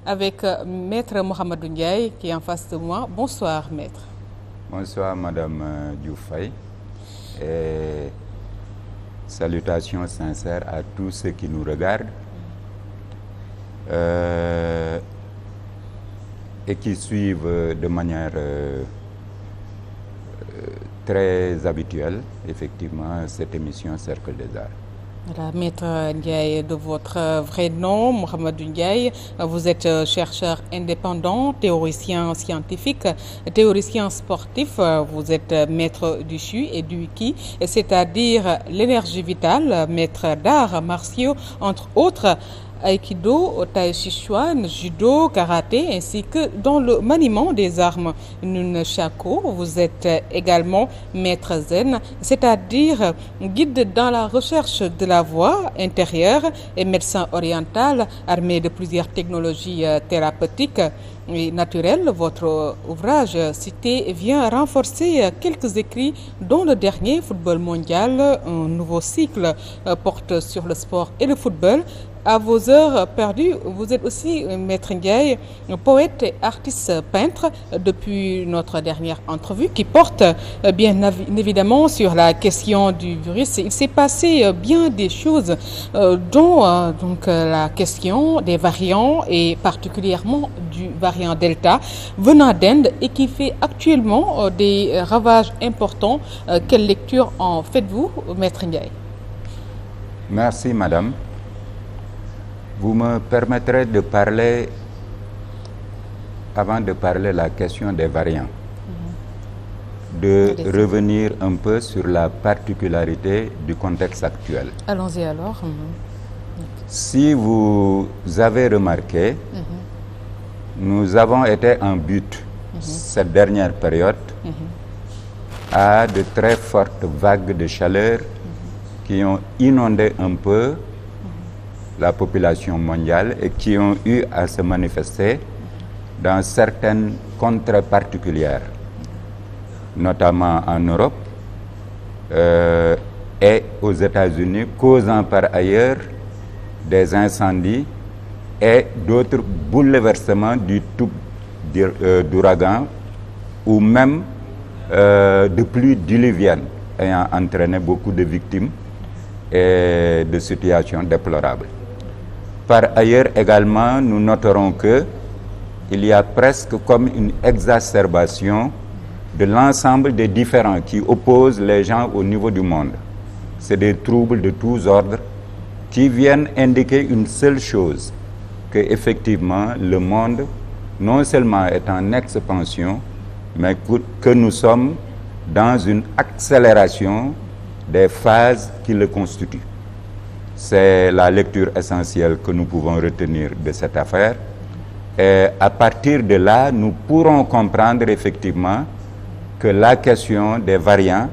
avec Maître Mohamedou Ndiaye qui est en face de moi. Bonsoir Maître. Bonsoir Madame Diouf Faye et salutations sincères à tous ceux qui nous regardent et qui suivent de manière très habituelle effectivement cette émission Cercle des Arts. Voilà, Maître Ndiaye, de votre vrai nom, Mohamedou Ndiaye, vous êtes chercheur indépendant, théoricien scientifique, théoricien sportif, vous êtes maître du Shu et du Ki, c'est-à-dire l'énergie vitale, maître d'arts martiaux, entre autres, Aikido, Tai Chi Chuan, Judo, Karaté, ainsi que dans le maniement des armes Nunchaku. Vous êtes également maître zen, c'est-à-dire guide dans la recherche de la voix intérieure et médecin oriental armé de plusieurs technologies thérapeutiques et naturelles. Votre ouvrage cité vient renforcer quelques écrits dont le dernier, Football mondial, un nouveau cycle porte sur le sport et le football. À vos heures perdues, vous êtes aussi, Maître Ndiaye, poète et artiste peintre depuis notre dernière entrevue qui porte bien évidemment sur la question du virus. Il s'est passé bien des choses, dont la question des variants et particulièrement du variant Delta venant d'Inde et qui fait actuellement des ravages importants. Quelle lecture en faites-vous, Maître Ndiaye? Merci Madame. Vous me permettrez de parler, avant de parler de la question des variants, de revenir un peu sur la particularité du contexte actuel. Allons-y alors. Si vous avez remarqué, nous avons été en but cette dernière période à de très fortes vagues de chaleur qui ont inondé un peu la population mondiale et qui ont eu à se manifester dans certaines contrées particulières, notamment en Europe et aux États-Unis, causant par ailleurs des incendies et d'autres bouleversements du tout d'ouragan ou même de pluies diluviennes ayant entraîné beaucoup de victimes et de situations déplorables. Par ailleurs également, nous noterons qu'il y a presque comme une exacerbation de l'ensemble des différends qui opposent les gens au niveau du monde. C'est des troubles de tous ordres qui viennent indiquer une seule chose, que effectivement le monde non seulement est en expansion, mais que nous sommes dans une accélération des phases qui le constituent. C'est la lecture essentielle que nous pouvons retenir de cette affaire. Et à partir de là, nous pourrons comprendre effectivement que la question des variants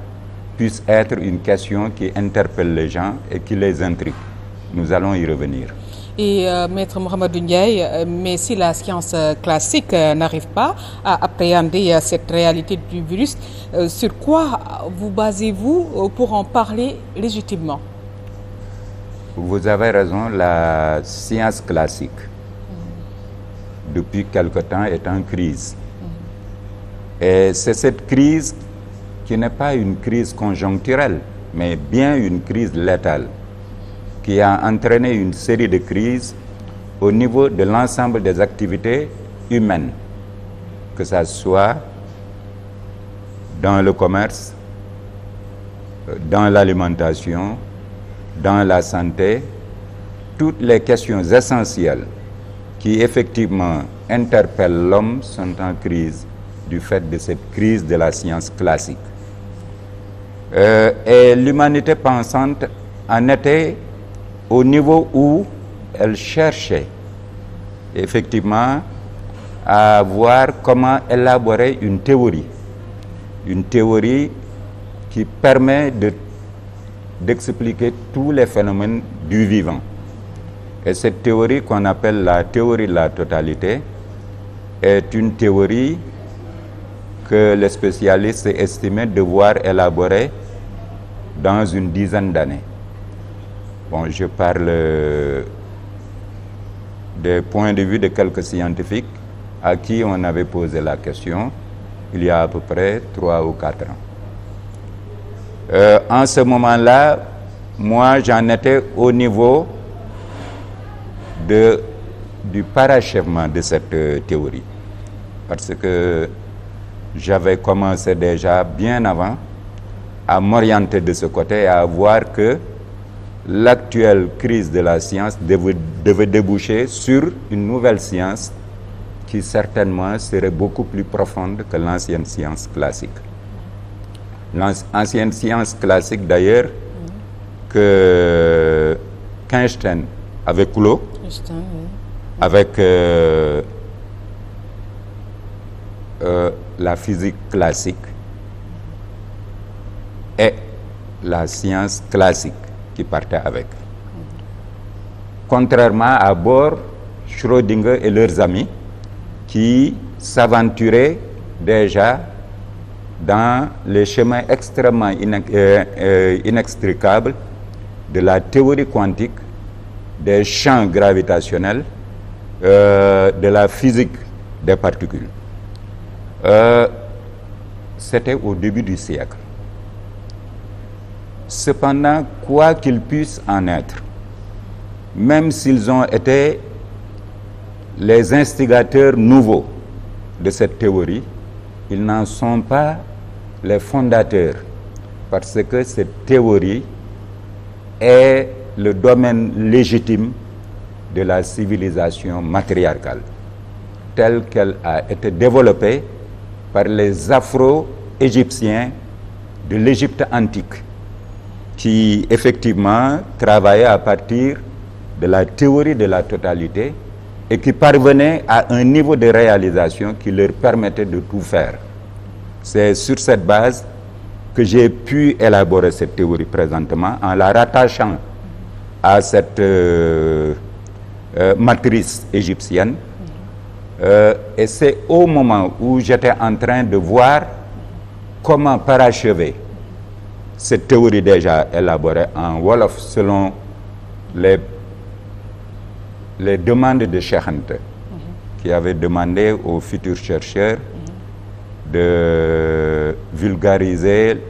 puisse être une question qui interpelle les gens et qui les intrigue. Nous allons y revenir. Et Maître Mohamedou Ndiaye, mais si la science classique n'arrive pas à appréhender cette réalité du virus, sur quoi vous basez-vous pour en parler légitimement? Vous avez raison, la science classique, depuis quelque temps, est en crise. Et c'est cette crise qui n'est pas une crise conjoncturelle, mais bien une crise létale, qui a entraîné une série de crises au niveau de l'ensemble des activités humaines, que ce soit dans le commerce, dans l'alimentation, dans la santé, toutes les questions essentielles qui effectivement interpellent l'homme sont en crise du fait de cette crise de la science classique. Et l'humanité pensante en était au niveau où elle cherchait effectivement à voir comment élaborer une théorie qui permet d'expliquer tous les phénomènes du vivant. Et cette théorie qu'on appelle la théorie de la totalité est une théorie que les spécialistes estimaient devoir élaborer dans une dizaine d'années. Bon, je parle des points de vue de quelques scientifiques à qui on avait posé la question il y a à peu près 3 ou 4 ans. En ce moment-là, moi, j'en étais au niveau du parachèvement de cette théorie. Parce que j'avais commencé déjà bien avant à m'orienter de ce côté et à voir que l'actuelle crise de la science devait déboucher sur une nouvelle science qui certainement serait beaucoup plus profonde que l'ancienne science classique. L'ancienne science classique d'ailleurs que Einstein avait clos avec la physique classique et la science classique qui partait avec. Contrairement à Bohr, Schrödinger et leurs amis qui s'aventuraient déjà dans les chemins extrêmement inextricables de la théorie quantique, des champs gravitationnels, de la physique des particules. C'était au début du siècle. Cependant, quoi qu'il puisse en être, même s'ils ont été les instigateurs nouveaux de cette théorie, ils n'en sont pas les fondateurs, parce que cette théorie est le domaine légitime de la civilisation matriarcale, telle qu'elle a été développée par les Afro-Égyptiens de l'Égypte antique, qui effectivement travaillaient à partir de la théorie de la totalité et qui parvenaient à un niveau de réalisation qui leur permettait de tout faire. C'est sur cette base que j'ai pu élaborer cette théorie présentement en la rattachant à cette matrice égyptienne. Et c'est au moment où j'étais en train de voir comment parachever cette théorie déjà élaborée en Wolof selon les demandes de Cheikh Anta, qui avait demandé aux futurs chercheurs de vulgariser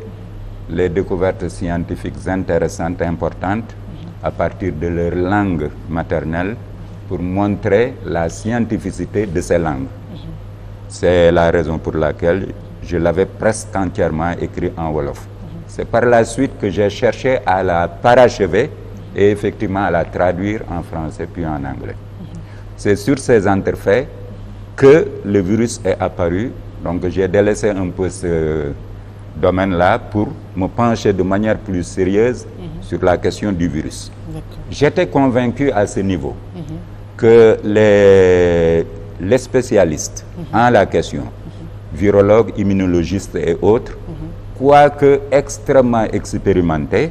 les découvertes scientifiques intéressantes et importantes à partir de leur langue maternelle pour montrer la scientificité de ces langues. C'est la raison pour laquelle je l'avais presque entièrement écrit en Wolof. C'est par la suite que j'ai cherché à la parachever et effectivement à la traduire en français puis en anglais. C'est sur ces entrefaits que le virus est apparu. Donc j'ai délaissé un peu ce domaine-là pour me pencher de manière plus sérieuse sur la question du virus. J'étais convaincu à ce niveau que les spécialistes en la question, virologues, immunologistes et autres, quoique extrêmement expérimentés,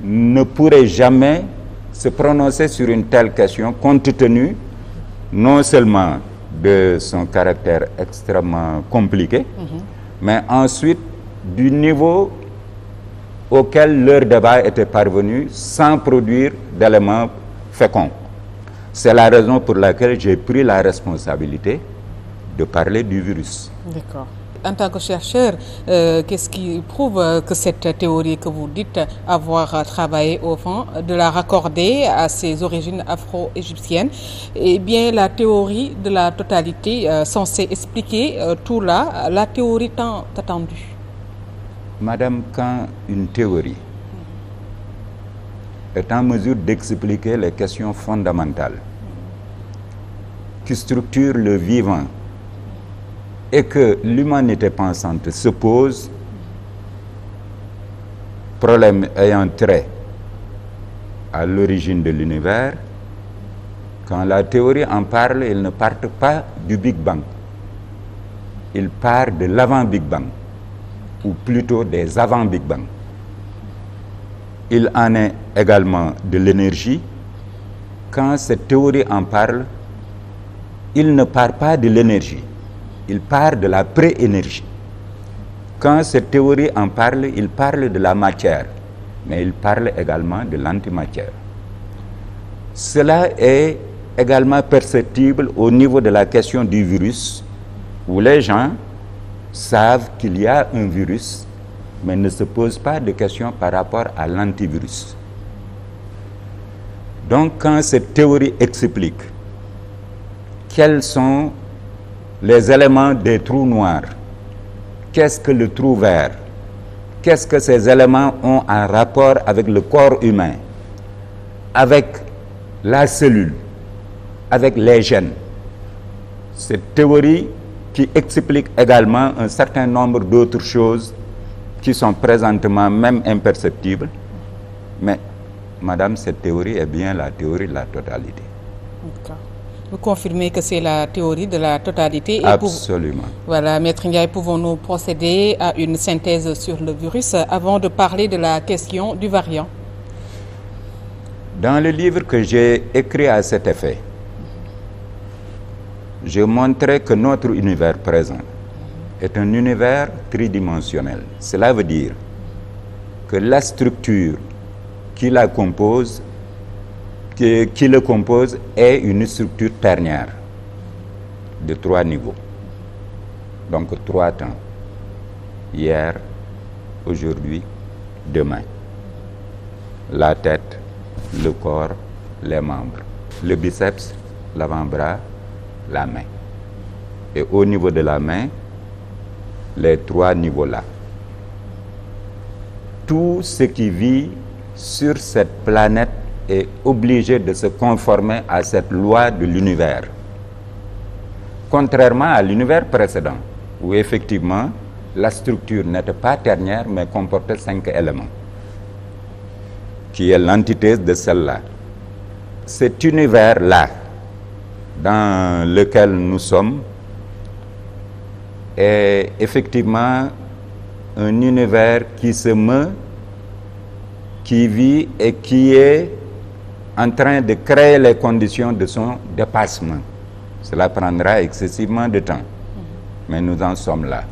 ne pourraient jamais se prononcer sur une telle question compte tenu non seulement de son caractère extrêmement compliqué, mais ensuite du niveau auquel leur débat était parvenu sans produire d'éléments féconds. C'est la raison pour laquelle j'ai pris la responsabilité de parler du virus. D'accord. En tant que chercheur, qu'est-ce qui prouve que cette théorie que vous dites avoir travaillé au fond, de la raccorder à ses origines afro-égyptiennes, eh bien la théorie de la totalité censée expliquer tout là, la théorie tant attendue? Madame, quand une théorie est en mesure d'expliquer les questions fondamentales qui structurent le vivant et que l'humanité pensante se pose, problème ayant trait à l'origine de l'univers, quand la théorie en parle, il ne part pas du Big Bang. Il part de l'avant-Big Bang, ou plutôt des avant-Big Bang. Il en est également de l'énergie. Quand cette théorie en parle, il ne part pas de l'énergie. Il part de la pré-énergie. Quand cette théorie en parle, il parle de la matière, mais il parle également de l'antimatière. Cela est également perceptible au niveau de la question du virus, où les gens savent qu'il y a un virus, mais ne se posent pas de questions par rapport à l'antivirus. Donc, quand cette théorie explique quels sont les éléments des trous noirs, qu'est-ce que le trou vert, qu'est-ce que ces éléments ont en rapport avec le corps humain, avec la cellule, avec les gènes. Cette théorie qui explique également un certain nombre d'autres choses qui sont présentement même imperceptibles. Mais, madame, cette théorie est bien la théorie de la totalité. D'accord. Vous confirmez que c'est la théorie de la totalité. Et absolument. Voilà, Maître Ndiaye, pouvons-nous procéder à une synthèse sur le virus avant de parler de la question du variant? Dans le livre que j'ai écrit à cet effet, je montrais que notre univers présent est un univers tridimensionnel. Cela veut dire que la structure qui le compose est une structure ternaire de 3 niveaux. Donc 3 temps. Hier, aujourd'hui, demain. La tête, le corps, les membres. Le biceps, l'avant-bras, la main. Et au niveau de la main, les 3 niveaux-là. Tout ce qui vit sur cette planète est obligé de se conformer à cette loi de l'univers. Contrairement à l'univers précédent, où effectivement la structure n'était pas ternaire mais comportait 5 éléments, qui est l'antithèse de celle-là. Cet univers-là, dans lequel nous sommes, est effectivement un univers qui se meut, qui vit et qui est en train de créer les conditions de son dépassement. Cela prendra excessivement de temps, mais nous en sommes là.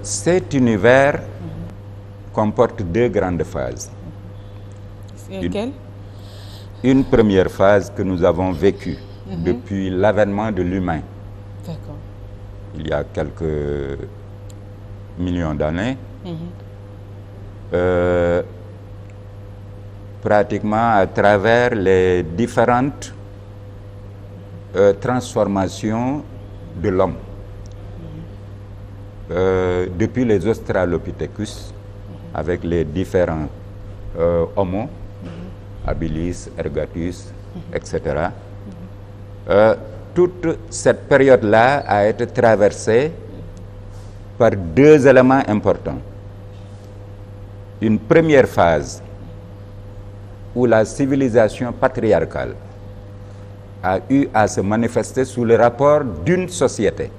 Cet univers comporte 2 grandes phases. Lesquelles? Une première phase que nous avons vécue depuis l'avènement de l'humain. D'accord. Il y a quelques millions d'années. Pratiquement à travers les différentes transformations de l'homme. Depuis les Australopithecus, avec les différents Homo, habilis, ergatus, etc. Toute cette période-là a été traversée par 2 éléments importants. Une première phase où la civilisation patriarcale a eu à se manifester sous le rapport d'une société.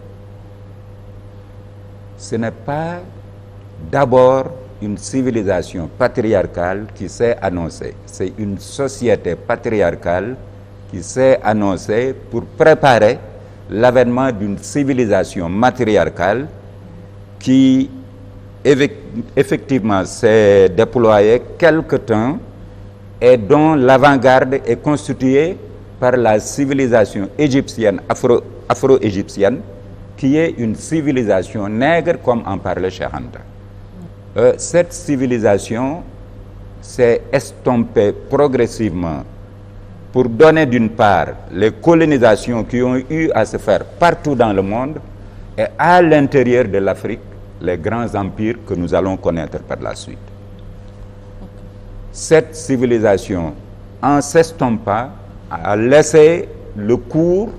Ce n'est pas d'abord une civilisation patriarcale qui s'est annoncée. C'est une société patriarcale qui s'est annoncée pour préparer l'avènement d'une civilisation matriarcale qui effectivement s'est déployée quelque temps et dont l'avant-garde est constituée par la civilisation égyptienne, afro-égyptienne, qui est une civilisation nègre comme en parlait Cheikh Anta. Cette civilisation s'est estompée progressivement pour donner d'une part les colonisations qui ont eu à se faire partout dans le monde et à l'intérieur de l'Afrique, les grands empires que nous allons connaître par la suite. Cette civilisation, en s'estompant, a laissé le cours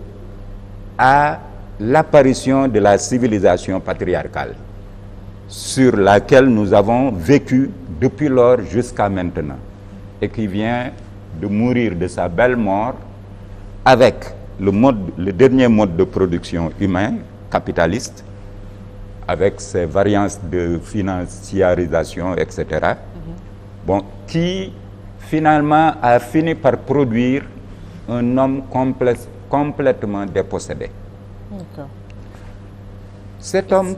à l'apparition de la civilisation patriarcale, sur laquelle nous avons vécu depuis lors jusqu'à maintenant, et qui vient de mourir de sa belle mort avec le dernier mode de production humain, capitaliste, avec ses variances de financiarisation, etc. Bon, qui finalement a fini par produire un homme complètement dépossédé. D'accord. Cet homme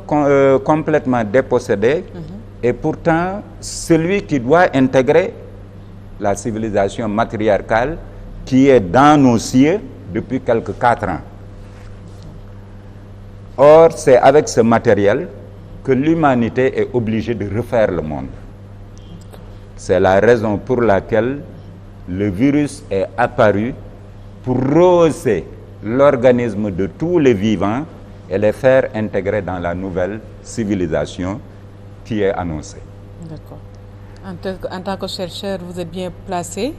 complètement dépossédé est pourtant celui qui doit intégrer la civilisation matriarcale qui est dans nos cieux depuis quelques 4 ans. Or, c'est avec ce matériel que l'humanité est obligée de refaire le monde. C'est la raison pour laquelle le virus est apparu pour rehausser l'organisme de tous les vivants et les faire intégrer dans la nouvelle civilisation qui est annoncée. D'accord. En tant que chercheur, vous êtes bien placé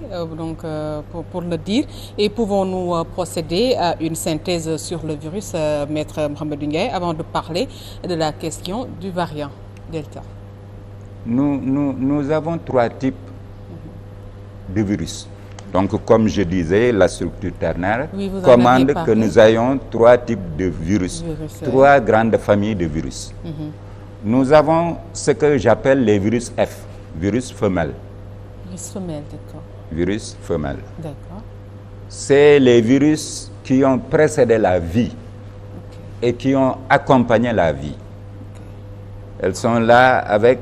pour le dire. Et pouvons-nous procéder à une synthèse sur le virus, Maître Mouhamadou Ndiaye, avant de parler de la question du variant Delta? Nous avons 3 types de virus. Donc, comme je disais, la structure ternaire commande que nous ayons 3 types de virus, 3 grandes familles de virus. Nous avons ce que j'appelle les virus F, virus femelle. Virus femelle, d'accord. Virus femelle. D'accord. C'est les virus qui ont précédé la vie et qui ont accompagné la vie. Elles sont là avec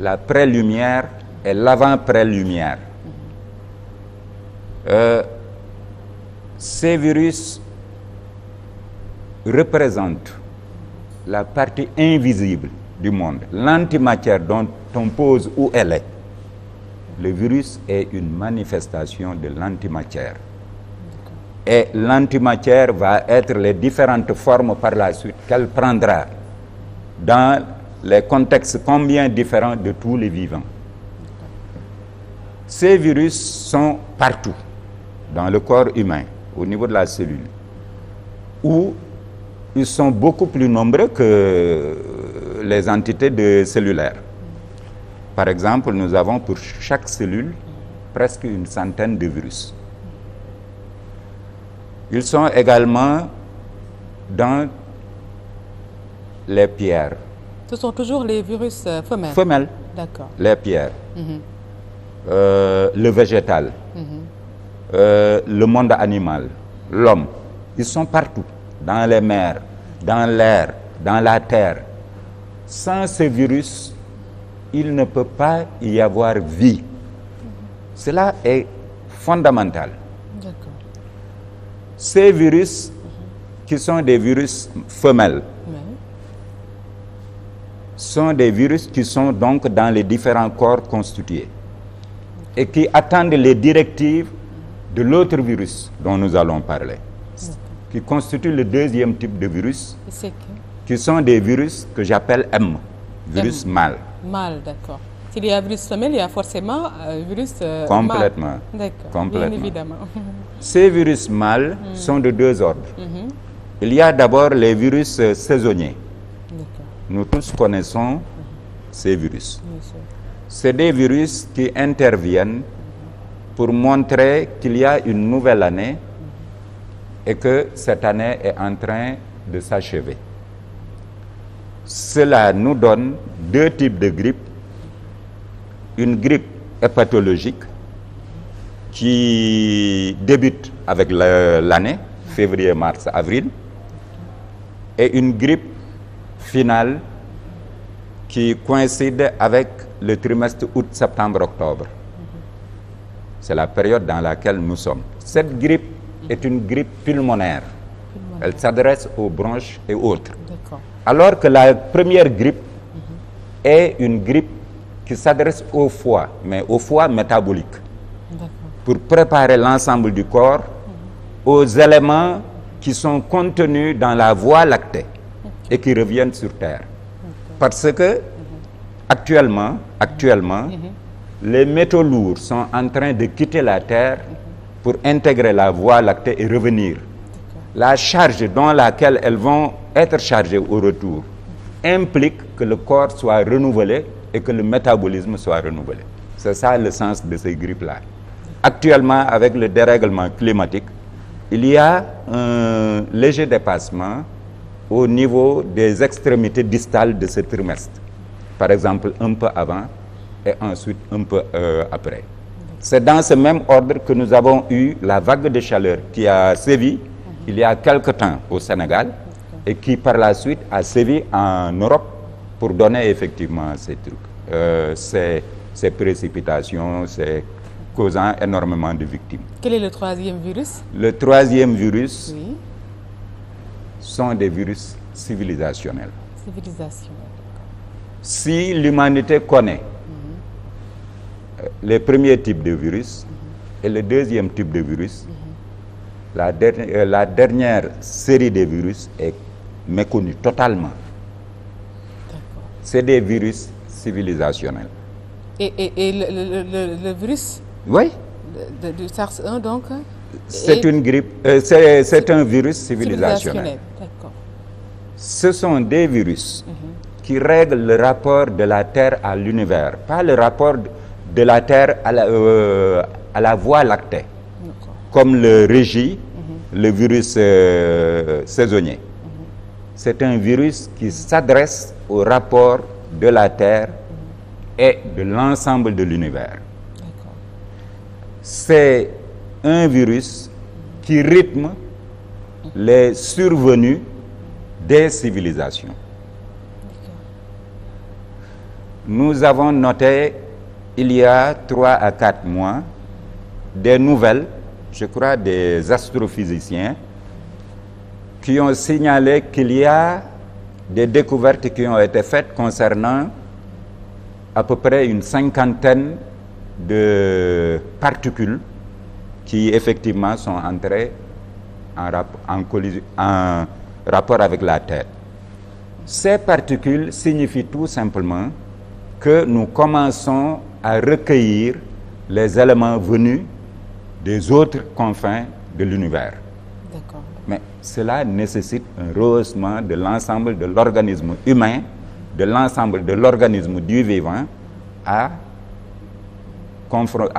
la pré-lumière et l'avant-pré-lumière. Ces virus représentent la partie invisible du monde, l'antimatière dont on pose où elle est. Le virus est une manifestation de l'antimatière. Et l'antimatière va être les différentes formes par la suite qu'elle prendra dans les contextes combien différents de tous les vivants. Ces virus sont partout dans le corps humain, au niveau de la cellule, où ils sont beaucoup plus nombreux que les entités cellulaires. Par exemple, nous avons pour chaque cellule presque une centaine de virus. Ils sont également dans les pierres. Ce sont toujours les virus femelles? Femelles. D'accord. Les pierres. Le végétal. Le monde animal. L'homme. Ils sont partout. Dans les mers, dans l'air, dans la terre. Sans ce virus, il ne peut pas y avoir vie. Cela est fondamental. D'accord. Ces virus, qui sont des virus femelles, sont des virus qui sont donc dans les différents corps constitués et qui attendent les directives de l'autre virus dont nous allons parler, qui constitue le deuxième type de virus, qui sont des virus que j'appelle M, virus mâle. Mâle, d'accord. S'il y a virus femelle, il y a forcément virus complètement. mâle. D'accord, complètement. bien évidemment. Ces virus mâles sont de 2 ordres. Il y a d'abord les virus saisonniers. Nous tous connaissons ces virus. C'est des virus qui interviennent pour montrer qu'il y a une nouvelle année et que cette année est en train de s'achever. Cela nous donne 2 types de grippe. Une grippe hépatologique qui débute avec l'année, février, mars, avril, et une grippe finale qui coïncide avec le trimestre août, septembre, octobre. C'est la période dans laquelle nous sommes. Cette grippe est une grippe pulmonaire. Elle s'adresse aux bronches et autres. Alors que la première grippe est une grippe qui s'adresse au foie, mais au foie métabolique, pour préparer l'ensemble du corps aux éléments qui sont contenus dans la voie lactée et qui reviennent sur Terre. Parce que actuellement, les métaux lourds sont en train de quitter la Terre pour intégrer la voie lactée et revenir. La charge dans laquelle elles vont être chargées au retour implique que le corps soit renouvelé et que le métabolisme soit renouvelé. C'est ça le sens de ces grippes-là. Actuellement, avec le dérèglement climatique, il y a un léger dépassement au niveau des extrémités distales de ce trimestre. Par exemple, un peu avant et ensuite un peu après. C'est dans ce même ordre que nous avons eu la vague de chaleur qui a sévi il y a quelque temps au Sénégal et qui par la suite a sévi en Europe pour donner effectivement ces trucs, ces précipitations, causant énormément de victimes. Quel est le troisième virus? Le troisième virus Oui. sont des virus civilisationnels. Civilisationnel. Si l'humanité connaît les premiers types de virus et le deuxième type de virus, la dernière série de virus est méconnue totalement. D'accord. C'est des virus civilisationnels. Et le virus Oui, du SARS-1 donc? c'est une grippe, c'est un virus civilisationnel. D'accord. Ce sont des virus qui règlent le rapport de la Terre à l'univers, pas le rapport de la Terre à la Voie lactée, comme le régit le virus saisonnier. C'est un virus qui s'adresse au rapport de la Terre et de l'ensemble de l'univers. D'accord. C'est un virus qui rythme les survenues des civilisations. Nous avons noté, il y a 3 à 4 mois, des nouvelles, je crois des astrophysiciens, qui ont signalé qu'il y a des découvertes qui ont été faites concernant à peu près une 50aine de particules qui effectivement sont entrées en rapport avec la Terre. Ces particules signifient tout simplement que nous commençons à recueillir les éléments venus des autres confins de l'univers. D'accord. Mais cela nécessite un rehaussement de l'ensemble de l'organisme humain, de l'ensemble de l'organisme du vivant à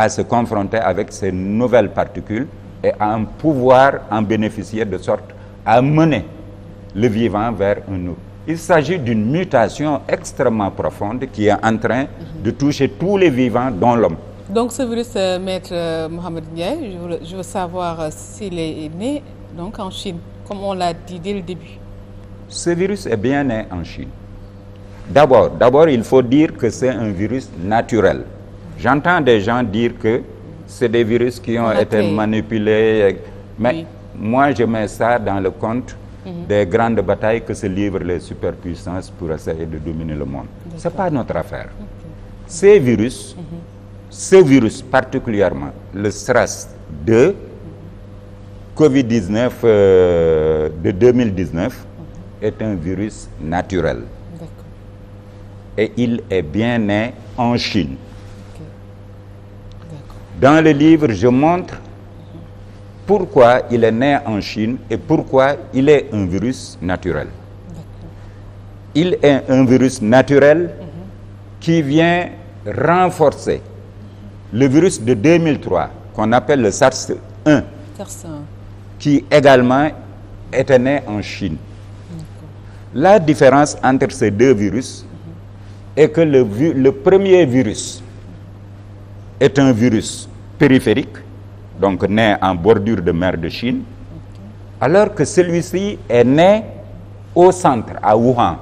se confronter avec ces nouvelles particules et à pouvoir en bénéficier de sorte à mener le vivant vers un autre. Il s'agit d'une mutation extrêmement profonde qui est en train de toucher tous les vivants, dont l'homme. Donc ce virus, Maître Mohamed Ndiaye, je veux savoir s'il est né donc en Chine, comme on l'a dit dès le début. Ce virus est bien né en Chine. D'abord, il faut dire que c'est un virus naturel. J'entends des gens dire que c'est des virus qui ont été manipulés, mais oui. Moi je mets ça dans le compte des grandes batailles que se livrent les superpuissances pour essayer de dominer le monde. Ce n'est pas notre affaire. Ces virus, ce virus particulièrement, le SRAS-2, Covid-19 de 2019, est un virus naturel. Et il est bien né en Chine. Dans le livre, je montre pourquoi il est né en Chine et pourquoi il est un virus naturel. Il est un virus naturel qui vient renforcer le virus de 2003 qu'on appelle le SARS-1, qui également était né en Chine. La différence entre ces deux virus est que le premier virus est un virus périphérique, donc né en bordure de mer de Chine, alors que celui-ci est né au centre, à Wuhan.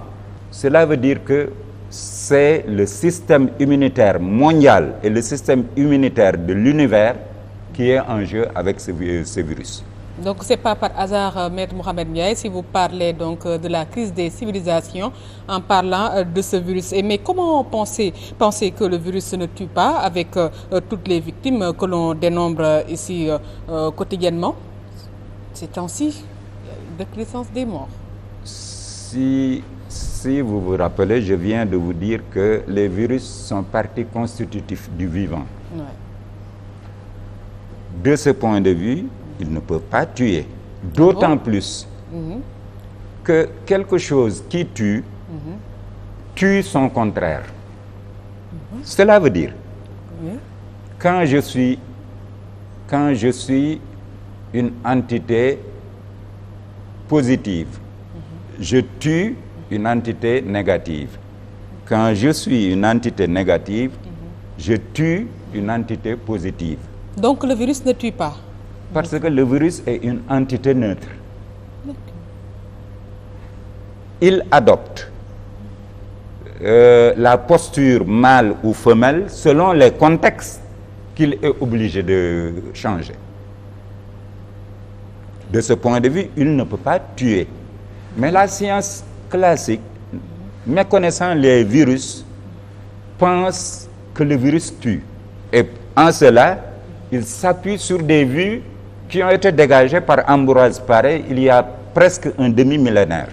Cela veut dire que c'est le système immunitaire mondial et le système immunitaire de l'univers qui est en jeu avec ce virus. Donc c'est pas par hasard, Maître Mohamed Ndiaye, si vous parlez donc de la crise des civilisations en parlant de ce virus. Mais comment penser que le virus ne tue pas avec toutes les victimes que l'on dénombre ici quotidiennement? Ces temps-ci, il y a une décrissance des morts. Si vous vous rappelez, je viens de vous dire que les virus sont partie constitutive du vivant. Ouais. De ce point de vue, ils ne peuvent pas tuer. D'autant plus que quelque chose qui tue, tue son contraire. Cela veut dire, quand je suis une entité positive, je tue une entité négative. Quand je suis une entité négative, je tue une entité positive. Donc le virus ne tue pas? Parce que le virus est une entité neutre. Il adopte la posture mâle ou femelle selon les contextes qu'il est obligé de changer. De ce point de vue, il ne peut pas tuer. Mais la science classique, méconnaissant les virus, pense que le virus tue. Et en cela, il s'appuie sur des vues qui ont été dégagées par Ambroise Paré il y a presque un demi-millénaire.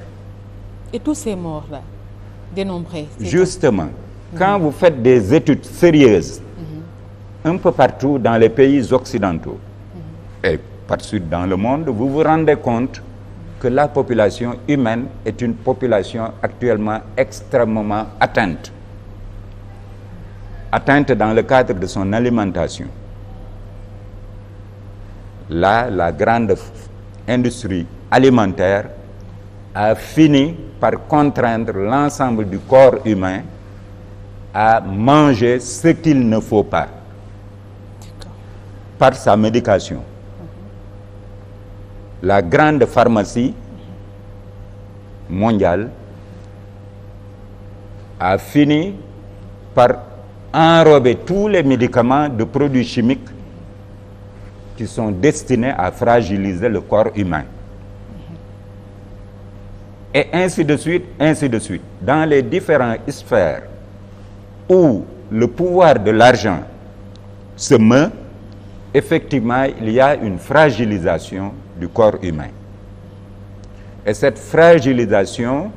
Et tous ces morts-là, dénombrés. Justement, quand vous faites des études sérieuses, un peu partout dans les pays occidentaux, et partout dans le monde, vous vous rendez compte que la population humaine est une population actuellement extrêmement atteinte. Atteinte dans le cadre de son alimentation. Là, la grande industrie alimentaire a fini par contraindre l'ensemble du corps humain à manger ce qu'il ne faut pas par sa médication. La grande pharmacie mondiale a fini par enrober tous les médicaments de produits chimiques qui sont destinés à fragiliser le corps humain. Et ainsi de suite, ainsi de suite. Dans les différentes sphères où le pouvoir de l'argent se meut, effectivement, il y a une fragilisation du corps humain. Et cette fragilisation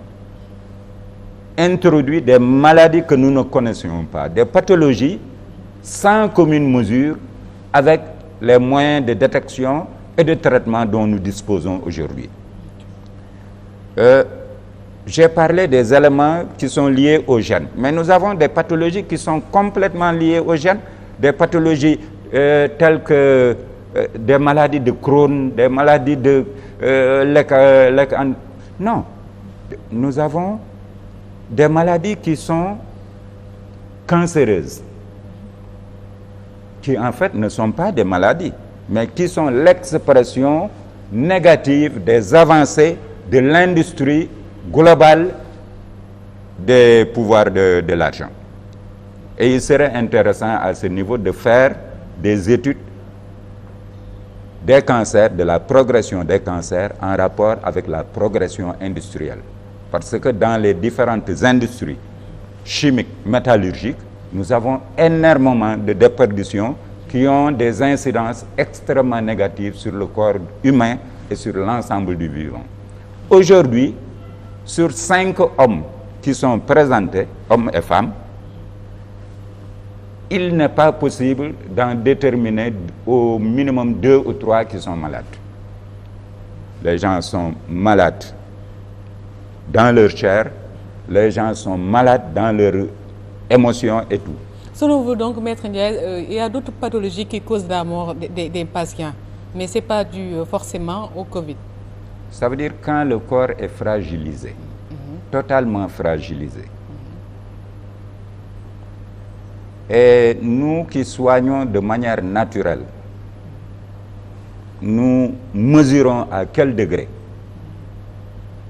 introduit des maladies que nous ne connaissions pas, des pathologies sans commune mesure avec les moyens de détection et de traitement dont nous disposons aujourd'hui. J'ai parlé des éléments qui sont liés aux gènes, mais nous avons des pathologies qui sont complètement liées aux gènes, des pathologies telles que des maladies de Crohn, des maladies de non, nous avons des maladies qui sont cancéreuses, qui en fait ne sont pas des maladies, mais qui sont l'expression négative des avancées de l'industrie globale des pouvoirs de l'argent. Et il serait intéressant à ce niveau de faire des études des cancers, de la progression des cancers en rapport avec la progression industrielle. Parce que dans les différentes industries chimiques, métallurgiques, nous avons énormément de déperditions qui ont des incidences extrêmement négatives sur le corps humain et sur l'ensemble du vivant. Aujourd'hui, sur 5 hommes qui sont présentés, hommes et femmes, il n'est pas possible d'en déterminer au minimum 2 ou 3 qui sont malades. Les gens sont malades dans leur chair, les gens sont malades dans leurs émotions et tout. Selon vous donc, Maître Ndiaye, il y a d'autres pathologies qui causent la mort des patients, mais ce n'est pas dû forcément au Covid. Ça veut dire quand le corps est fragilisé, totalement fragilisé. Et nous qui soignons de manière naturelle, nous mesurons à quel degré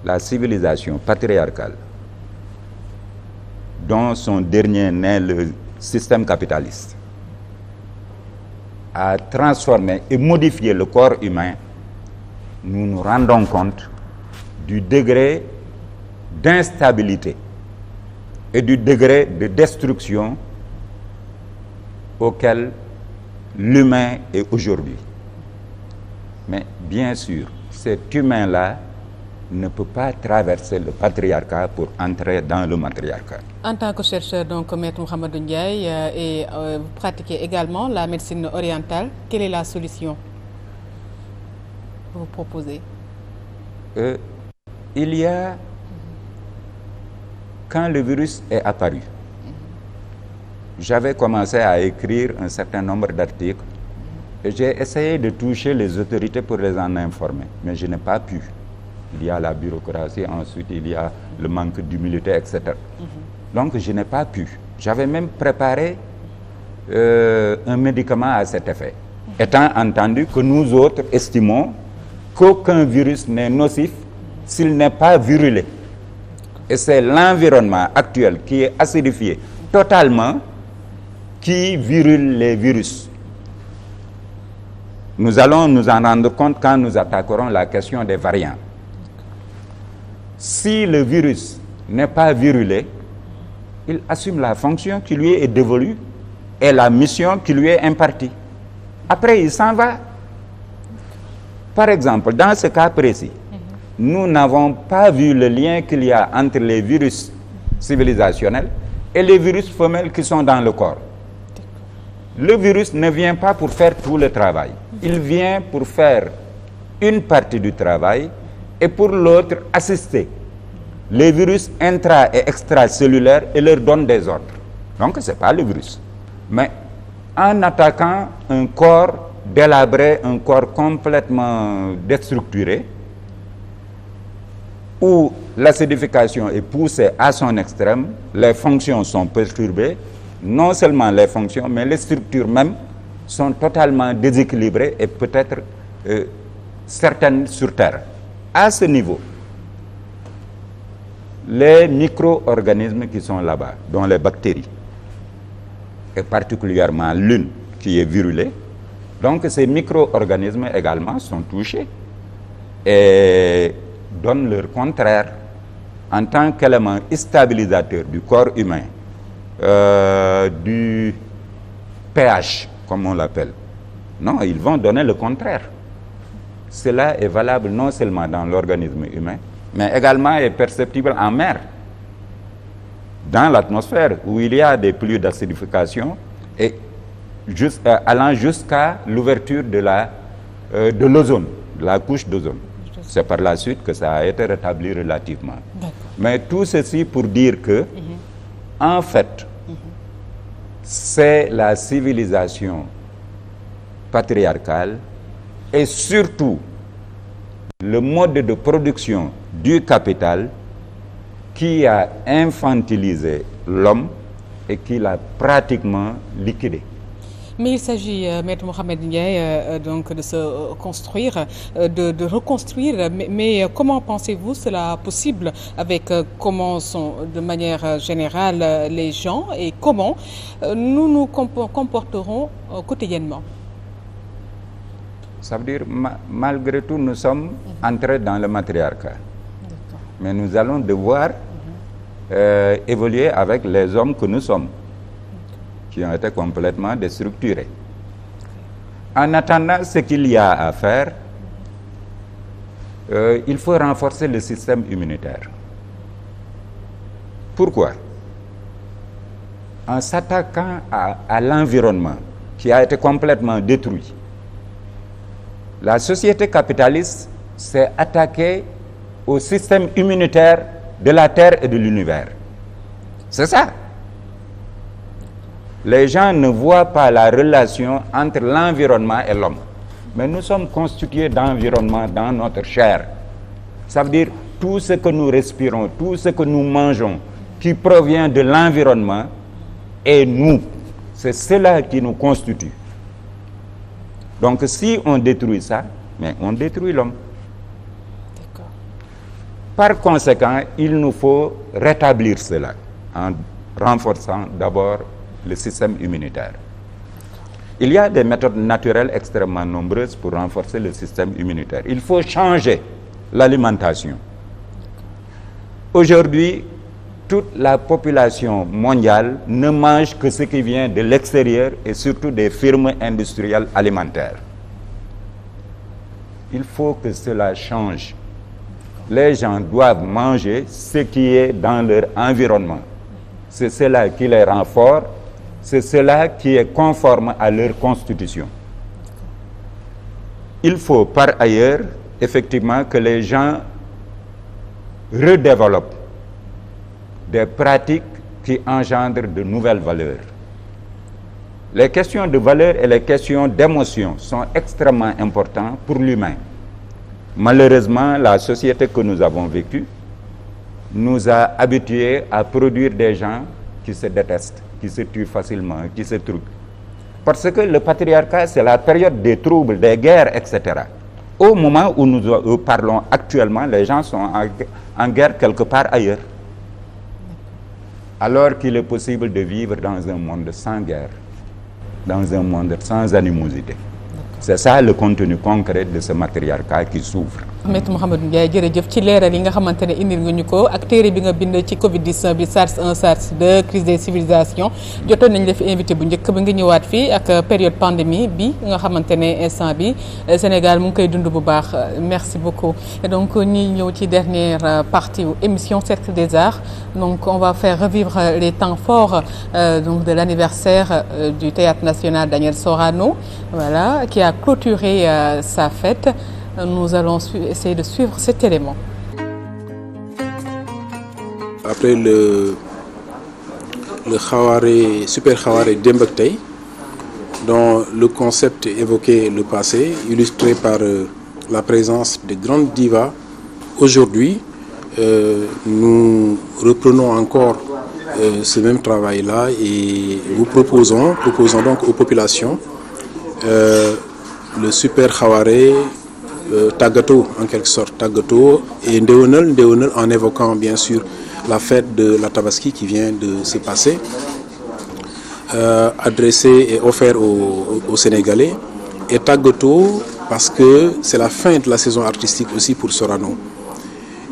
la civilisation patriarcale, dont son dernier né, le système capitaliste, a transformé et modifié le corps humain. Nous nous rendons compte du degré d'instabilité et du degré de destruction auquel l'humain est aujourd'hui. Mais bien sûr, cet humain-là ne peut pas traverser le patriarcat pour entrer dans le matriarcat. En tant que chercheur, donc, Maître Mouhamadou Ndiaye, et vous pratiquez également la médecine orientale, quelle est la solution que vous proposez? Il y a, quand le virus est apparu, j'avais commencé à écrire un certain nombre d'articles et j'ai essayé de toucher les autorités pour les en informer, mais je n'ai pas pu. Il y a la bureaucratie, ensuite il y a le manque d'humilité, etc. Donc je n'ai pas pu. J'avais même préparé un médicament à cet effet, étant entendu que nous autres estimons qu'aucun virus n'est nocif s'il n'est pas virulé. Et c'est l'environnement actuel qui est acidifié totalement qui virule les virus. Nous allons nous en rendre compte quand nous attaquerons la question des variants. Si le virus n'est pas virulé, il assume la fonction qui lui est dévolue et la mission qui lui est impartie. Après, il s'en va. Par exemple, dans ce cas précis, nous n'avons pas vu le lien qu'il y a entre les virus civilisationnels et les virus femelles qui sont dans le corps. Le virus ne vient pas pour faire tout le travail. Il vient pour faire une partie du travail et pour l'autre assister les virus intra- et extracellulaires et leur donne des ordres. Donc, ce n'est pas le virus. Mais en attaquant un corps délabré, un corps complètement déstructuré, où l'acidification est poussée à son extrême, les fonctions sont perturbées, non seulement les fonctions, mais les structures même sont totalement déséquilibrées et peut-être certaines sur Terre. À ce niveau, les micro-organismes qui sont là-bas, dont les bactéries, et particulièrement l'une qui est virulée, donc ces micro-organismes également sont touchés et donnent leur contraire en tant qu'élément stabilisateur du corps humain, du pH, comme on l'appelle. Non, ils vont donner le contraire. Cela est valable non seulement dans l'organisme humain, mais également est perceptible en mer, dans l'atmosphère, où il y a des pluies d'acidification et allant jusqu'à l'ouverture de l'ozone, de la couche d'ozone. C'est par la suite que ça a été rétabli relativement. Mais tout ceci pour dire que, en fait, c'est la civilisation patriarcale et surtout le mode de production du capital qui a infantilisé l'homme et qui l'a pratiquement liquidé. Mais il s'agit, Maître Mohamed Ndiaye, donc de se construire, de reconstruire. Mais comment pensez-vous cela possible avec comment sont de manière générale les gens et comment nous nous comporterons quotidiennement? Ça veut dire, malgré tout, nous sommes entrés dans le matriarcat. Mais nous allons devoir évoluer avec les hommes que nous sommes, qui ont été complètement déstructurés. En attendant, ce qu'il y a à faire, il faut renforcer le système immunitaire. Pourquoi? En s'attaquant à l'environnement qui a été complètement détruit, la société capitaliste s'est attaquée au système immunitaire de la Terre et de l'univers. C'est ça. Les gens ne voient pas la relation entre l'environnement et l'homme. Mais nous sommes constitués d'environnement dans notre chair. Ça veut dire tout ce que nous respirons, tout ce que nous mangeons, qui provient de l'environnement, et nous. C'est cela qui nous constitue. Donc si on détruit ça, mais on détruit l'homme. Par conséquent, il nous faut rétablir cela en renforçant d'abord le système immunitaire. Il y a des méthodes naturelles extrêmement nombreuses pour renforcer le système immunitaire. Il faut changer l'alimentation. Aujourd'hui, toute la population mondiale ne mange que ce qui vient de l'extérieur et surtout des firmes industrielles alimentaires. Il faut que cela change. Les gens doivent manger ce qui est dans leur environnement. C'est cela qui les rend forts, c'est cela qui est conforme à leur constitution. Il faut par ailleurs, effectivement, que les gens redéveloppent des pratiques qui engendrent de nouvelles valeurs. Les questions de valeur et les questions d'émotion sont extrêmement importantes pour l'humain. Malheureusement, la société que nous avons vécue nous a habitués à produire des gens qui se détestent, qui se tuent facilement, qui se truquent. Parce que le patriarcat, c'est la période des troubles, des guerres, etc. Au moment où nous parlons actuellement, les gens sont en guerre quelque part ailleurs. Alors qu'il est possible de vivre dans un monde sans guerre, dans un monde sans animosité. C'est ça le contenu concret de ce matriarcat qui s'ouvre. Maître Mouhamadou Ndiaye jërëjëf ci leeral yi nga xamante ne indil nga ñu ko ak téere bi nga bind ci Covid 19 bi SARS 1 SARS 2 crise des civilisations jotoon nañ la fi invité bu njëkk ba nga ñëwaat fii ak période pandémie bi nga xamante ne instant bi Sénégal mu ngi koy dund bu baax merci beaucoup. Et donc ñuy ñëw ci dernière partie émission Cercle des Arts donc on va faire revivre les temps forts donc de l'anniversaire du Théâtre National Daniel Sorano voilà qui a clôturé sa fête. Nous allons essayer de suivre cet élément. Après le Khawaré, Super Khawaré Demb ak Tay, dont le concept évoquait le passé, illustré par la présence de grandes divas, aujourd'hui, nous reprenons encore ce même travail-là et nous proposons donc aux populations le Super Khawaré Tagato en quelque sorte, Tagato et Ndewenal en évoquant bien sûr la fête de la Tabaski qui vient de se passer, adressé et offert aux Sénégalais, et Tagato parce que c'est la fin de la saison artistique aussi pour Sorano.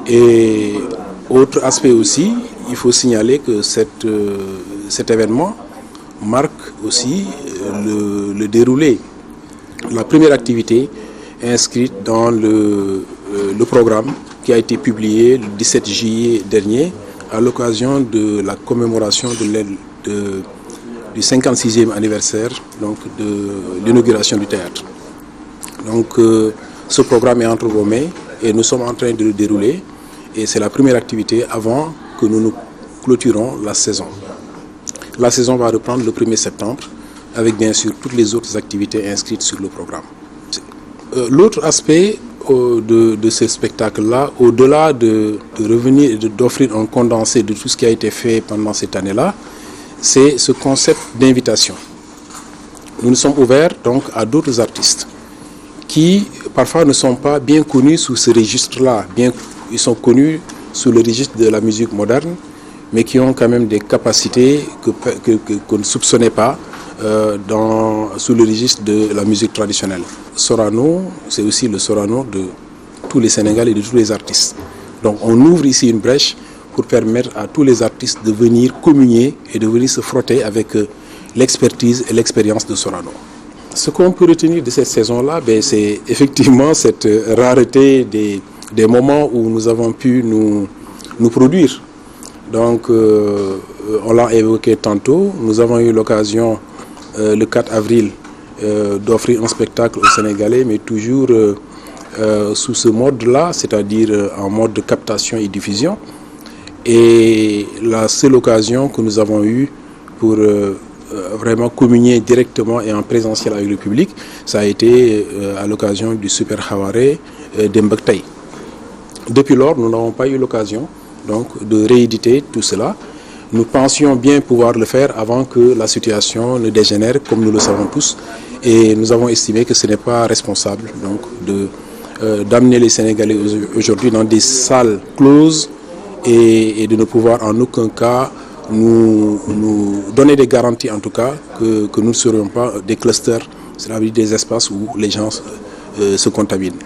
Et autre aspect aussi, il faut signaler que cet événement marque aussi le déroulé, la première activité inscrite dans le programme qui a été publié le 17 juillet dernier à l'occasion de la commémoration du 56e anniversaire donc de l'inauguration du théâtre. Donc ce programme est entre vos mains et nous sommes en train de le dérouler et c'est la première activité avant que nous clôturons la saison. La saison va reprendre le 1er septembre avec bien sûr toutes les autres activités inscrites sur le programme. L'autre aspect de ce spectacle-là, au-delà de revenir et d'offrir un condensé de tout ce qui a été fait pendant cette année-là, c'est ce concept d'invitation. Nous nous sommes ouverts donc à d'autres artistes qui parfois ne sont pas bien connus sous ce registre-là, ils sont connus sous le registre de la musique moderne, mais qui ont quand même des capacités qu'on ne soupçonnait pas sous le registre de la musique traditionnelle. Sorano, c'est aussi le Sorano de tous les Sénégalais et de tous les artistes. Donc on ouvre ici une brèche pour permettre à tous les artistes de venir communier et de venir se frotter avec l'expertise et l'expérience de Sorano. Ce qu'on peut retenir de cette saison-là, c'est effectivement cette rareté des moments où nous avons pu nous produire. Donc on l'a évoqué tantôt, nous avons eu l'occasion le 4 avril d'offrir un spectacle aux Sénégalais, mais toujours sous ce mode-là, c'est-à-dire en mode de captation et diffusion. Et la seule occasion que nous avons eue pour vraiment communier directement et en présentiel avec le public, ça a été à l'occasion du Super Khawaré Demb ak Tay. Depuis lors, nous n'avons pas eu l'occasion donc de rééditer tout cela. Nous pensions bien pouvoir le faire avant que la situation ne dégénère, comme nous le savons tous, et nous avons estimé que ce n'est pas responsable donc d'amener les Sénégalais aujourd'hui dans des salles closes et de ne pouvoir en aucun cas nous donner des garanties en tout cas que nous ne serions pas des clusters, c'est-à-dire des espaces où les gens se contaminent.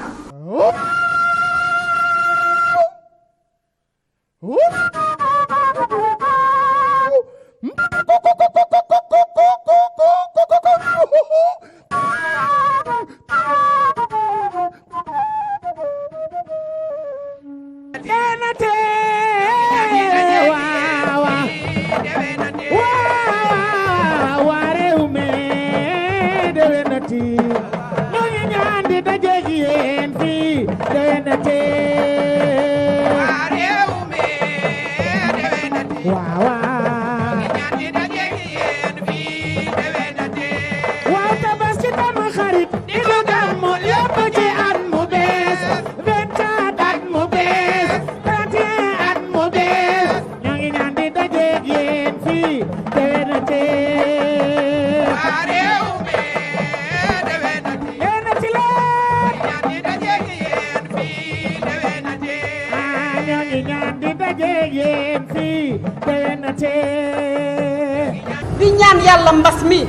di ñaan yàlla mbas mi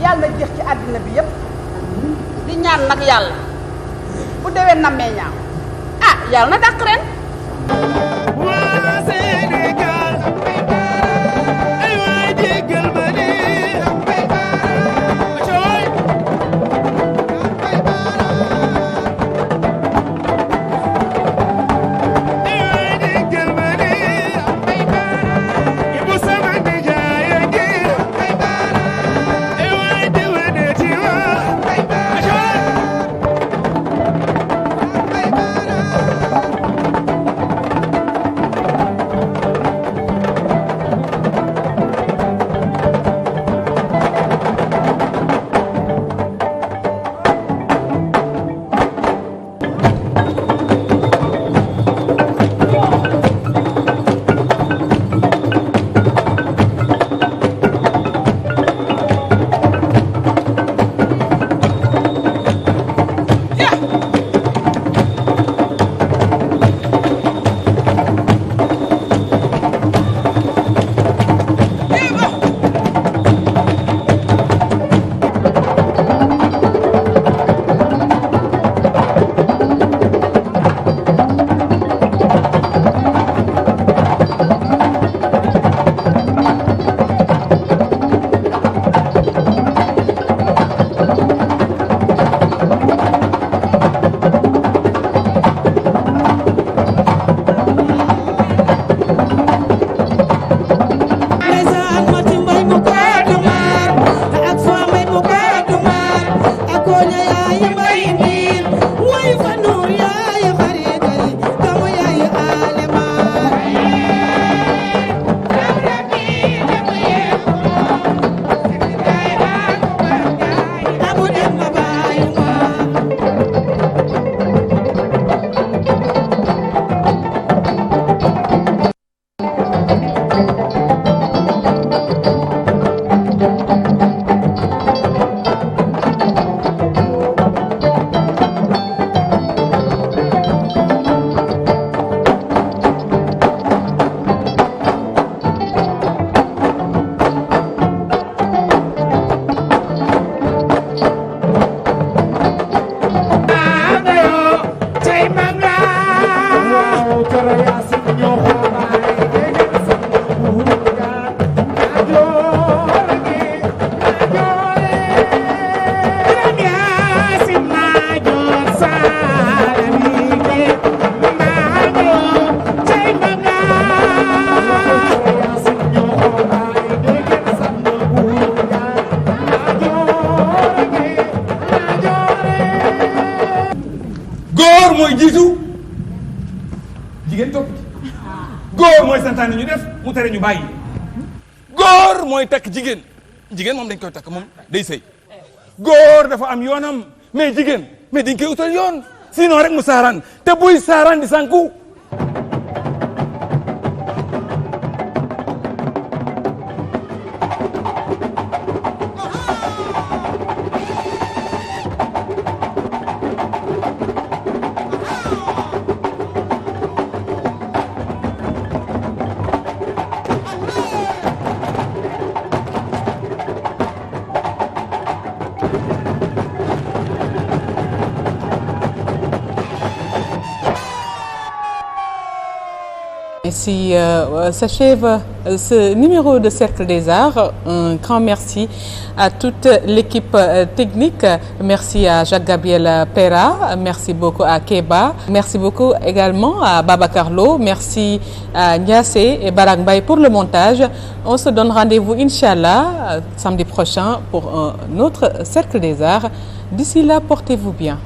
yàlla jeex ci àddina bi yépp di di ñaan nag yàlla bu déwén nammee ñaaw ah yàlla na dàq ren. mooy jiitu jigéen topp ci góor mooy santaane ñu def mu tere ñu bàyyi góor mooy takk jigéen jigéen moom dañ koy takk moom day sëy góor dafa am yoonam mais jigéen mais dañ koy utal yoon sinon rek mu saaraan te buy saaraan di sànku Ainsi s'achève ce numéro de Cercle des Arts. Un grand merci à toute l'équipe technique. Merci à Jacques-Gabriel Pera. Merci beaucoup à Keba. Merci beaucoup également à Babacar Lo. Merci à Niassé et Barak Mbaye pour le montage. On se donne rendez-vous, Inch'Allah, samedi prochain pour un autre Cercle des Arts. D'ici là, portez-vous bien.